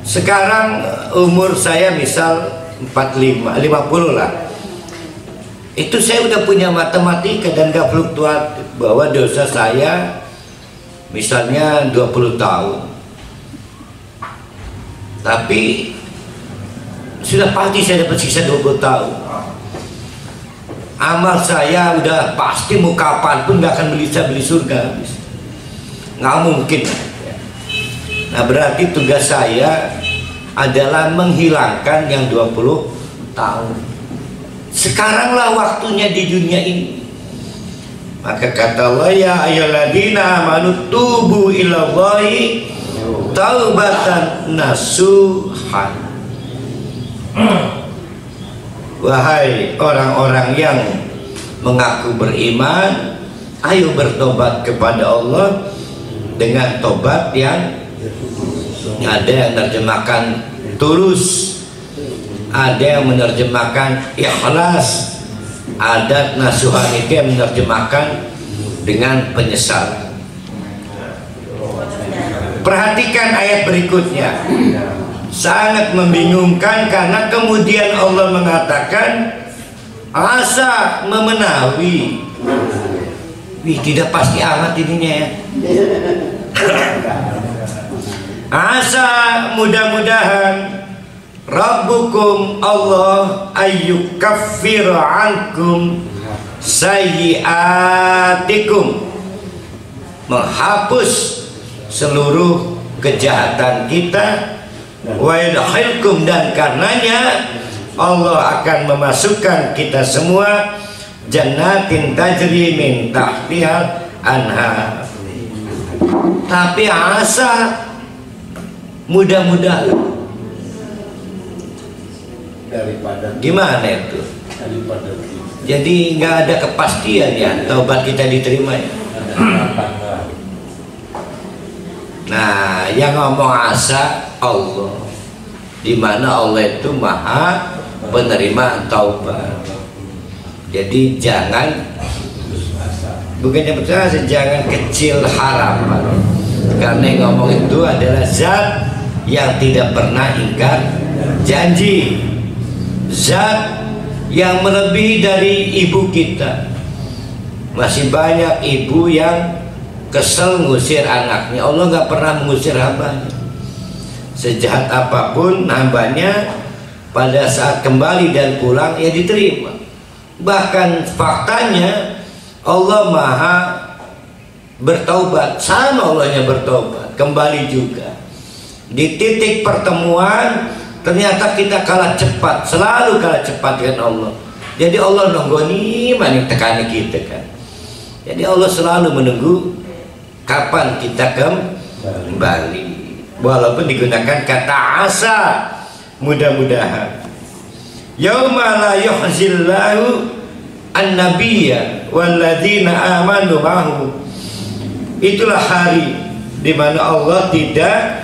Sekarang umur saya misal 50 lah. Itu saya udah punya matematika dan gak fluktuatif bahwa dosa saya misalnya 20 tahun. Tapi sudah pasti saya dapat siksa 20 tahun. Amal saya udah pasti mau kapanpun gak akan bisa beli surga. Nggak mungkin. Nah berarti tugas saya adalah menghilangkan yang 20 tahun. Sekaranglah waktunya di dunia ini. Maka kata Allah, ya ayyuhalladzina amanu tubu ilallahi taubatan nasuhan. Wahai orang-orang yang mengaku beriman, ayo bertobat kepada Allah dengan tobat yang ada yang menerjemahkan tulus, ada yang menerjemahkan ikhlas, ada nasuhan itu yang menerjemahkan dengan penyesalan. Perhatikan ayat berikutnya, sangat membingungkan karena kemudian Allah mengatakan asa memenawi. Wih, tidak pasti amat ininya ya. Asa, mudah-mudahan Rabbukum Allah ayyukaffir ankum sayyiatikum, menghapus seluruh kejahatan kita, wa yudkhilkum, dan karenanya Allah akan memasukkan kita semua jannatin tajri min tahtihal anhar. Tapi asa, mudah-mudahan, daripada gimana itu? daripada Jadi nggak ada kepastian ya taubat kita diterima ya. Nah, yang ngomong asa Allah, di mana Allah itu maha penerima taubat. Jadi jangan, bukannya berasa, jangan kecil harapan, karena yang ngomong itu adalah zat yang tidak pernah ingkar janji, zat yang melebihi dari ibu kita. Masih banyak ibu yang kesel ngusir anaknya. Allah nggak pernah mengusir hambanya. Sejahat apapun hambanya, pada saat kembali dan pulang ya diterima. Bahkan faktanya Allah maha bertaubat, sama Allahnya bertaubat, kembali juga. Di titik pertemuan ternyata kita kalah cepat, selalu kalah cepat dengan Allah. Jadi Allah nunggu nih mana tekani kita kan. Jadi Allah selalu menunggu kapan kita kembali, walaupun digunakan kata asa, mudah-mudahan. Yauma la yuhzillahu an-nabiyya walladzina amanu ma'ahu. Itulah hari di mana Allah tidak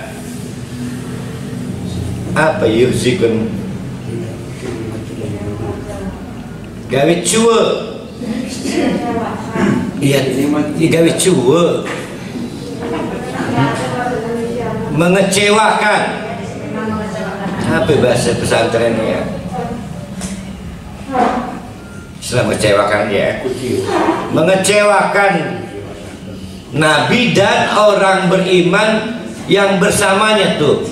yuhzikun, gawe cuwe, iya gawe cuwe, mengecewakan. Apa bahasa pesantren ya? Setelah mengecewakan ya, mengecewakan Nabi dan orang beriman yang bersamanya tuh.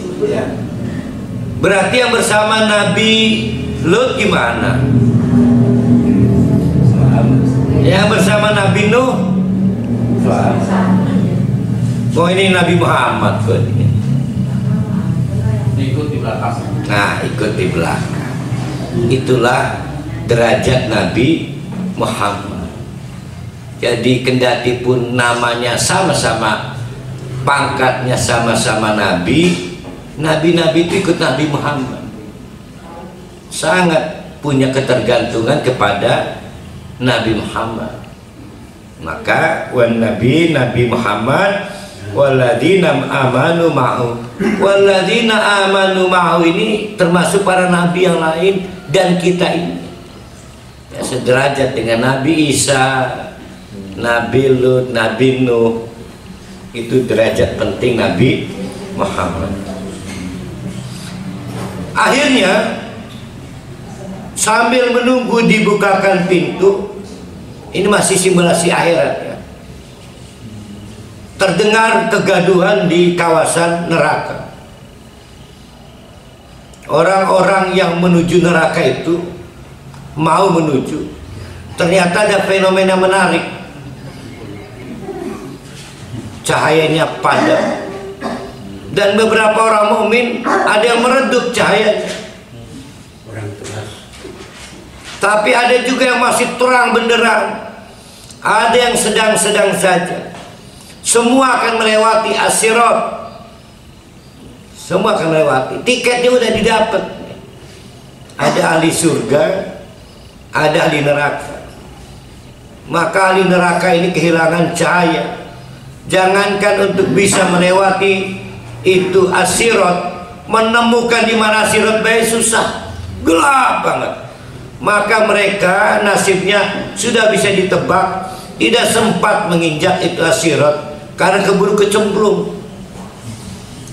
Berarti yang bersama Nabi Lut gimana? Yang bersama Nabi Nuh? Oh ini Nabi Muhammad kok. ikut di belakang. Nah, ikut di belakang. Itulah derajat Nabi Muhammad. Jadi kendati pun namanya sama-sama, pangkatnya sama-sama Nabi, Nabi-Nabi itu ikut Nabi Muhammad. Sangat punya ketergantungan kepada Nabi Muhammad. Maka wan Nabi Muhammad walladzina amanu ma'hu. Walladzina amanu ma'hu ini termasuk para nabi yang lain dan kita ini. Ya, sederajat dengan Nabi Isa, Nabi Lut, Nabi Nuh. Itu derajat penting Nabi Muhammad. Akhirnya sambil menunggu dibukakan pintu, ini masih simulasi akhirat ya, terdengar kegaduhan di kawasan neraka. Orang-orang yang menuju neraka itu mau menuju, ternyata ada fenomena menarik. Cahayanya padam, dan beberapa orang mukmin ada yang meredup cahayanya. Tapi ada juga yang masih terang benderang, ada yang sedang-sedang saja. Semua akan melewati as-sirat, semua akan melewati. Tiketnya udah didapat. Ada ahli surga, ada ahli neraka. Maka ahli neraka ini kehilangan cahaya. Jangankan untuk bisa melewati itu as-sirat, menemukan di mana sirat baik susah, gelap banget. Maka mereka nasibnya sudah bisa ditebak, tidak sempat menginjak itu as-sirat karena keburu kecemplung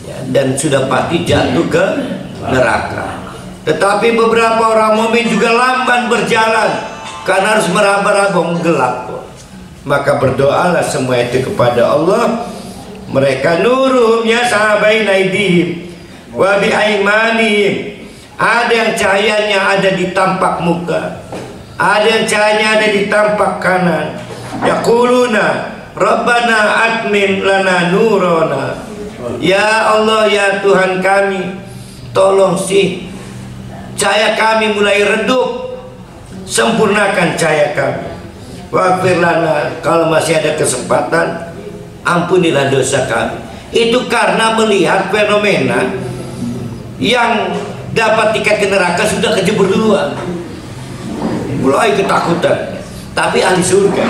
ya, dan sudah pasti jatuh ke neraka. Tetapi beberapa orang mukmin juga lamban berjalan karena harus meraba-raba gelap. Maka berdoalah semua itu kepada Allah. Mereka nuruhum yas'abaina aydihim wa bi aymanihim. Ada yang cahayanya ada di tampak muka, ada yang cahayanya ada di tampak kanan. Yaquluna Rabbana atmin lana nurana. Ya Allah, ya Tuhan kami, tolong sih cahaya kami mulai redup, sempurnakan cahaya kami. Waghfir lana, kalau masih ada kesempatan ampunilah dosa kami. Itu karena melihat fenomena yang dapat tiket ke neraka sudah kejebur duluan, mulai ketakutan. Tapi ahli surga,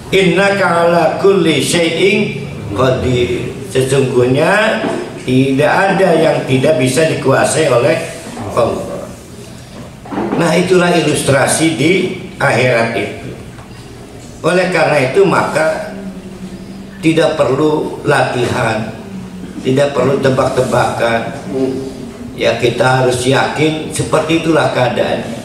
innaka ala kulli syai'in qadir, sesungguhnya tidak ada yang tidak bisa dikuasai oleh Allah. Nah, itulah ilustrasi di akhirat itu. Oleh karena itu maka tidak perlu latihan, tidak perlu tebak-tebakan. Ya, kita harus yakin seperti itulah keadaannya.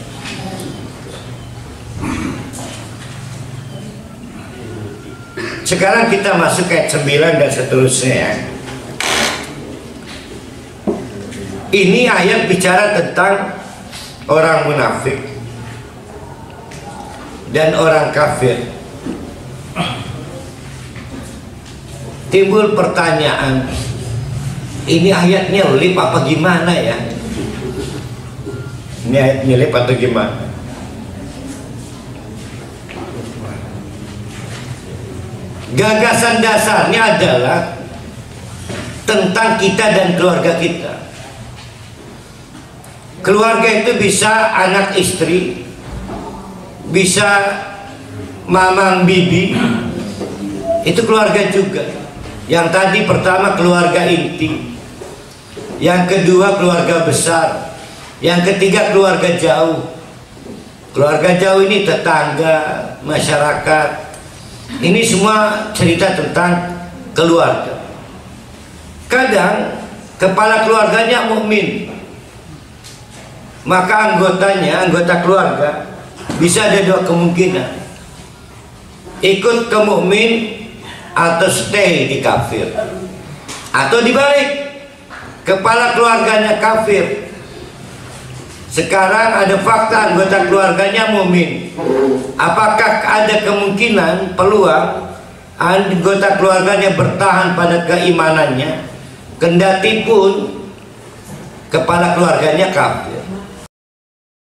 Sekarang kita masuk ayat 9 dan seterusnya. Ini ayat bicara tentang orang munafik dan orang kafir. Timbul pertanyaan, ini ayat nyelip apa gimana ya? Ini ayat nyelip atau gimana? Gagasan dasarnya adalah tentang kita dan keluarga kita. Keluarga itu bisa anak istri, bisa mamang bibi, itu keluarga juga. Yang tadi pertama keluarga inti, yang kedua keluarga besar, yang ketiga keluarga jauh. Keluarga jauh ini tetangga, masyarakat. Ini semua cerita tentang keluarga. Kadang kepala keluarganya mukmin, maka anggotanya, anggota keluarga bisa ada dua kemungkinan: ikut ke mukmin atau stay di kafir. Atau dibalik, kepala keluarganya kafir, sekarang ada fakta anggota keluarganya mukmin. Apakah ada kemungkinan, peluang anggota keluarganya bertahan pada keimanannya kendati pun kepala keluarganya kafir?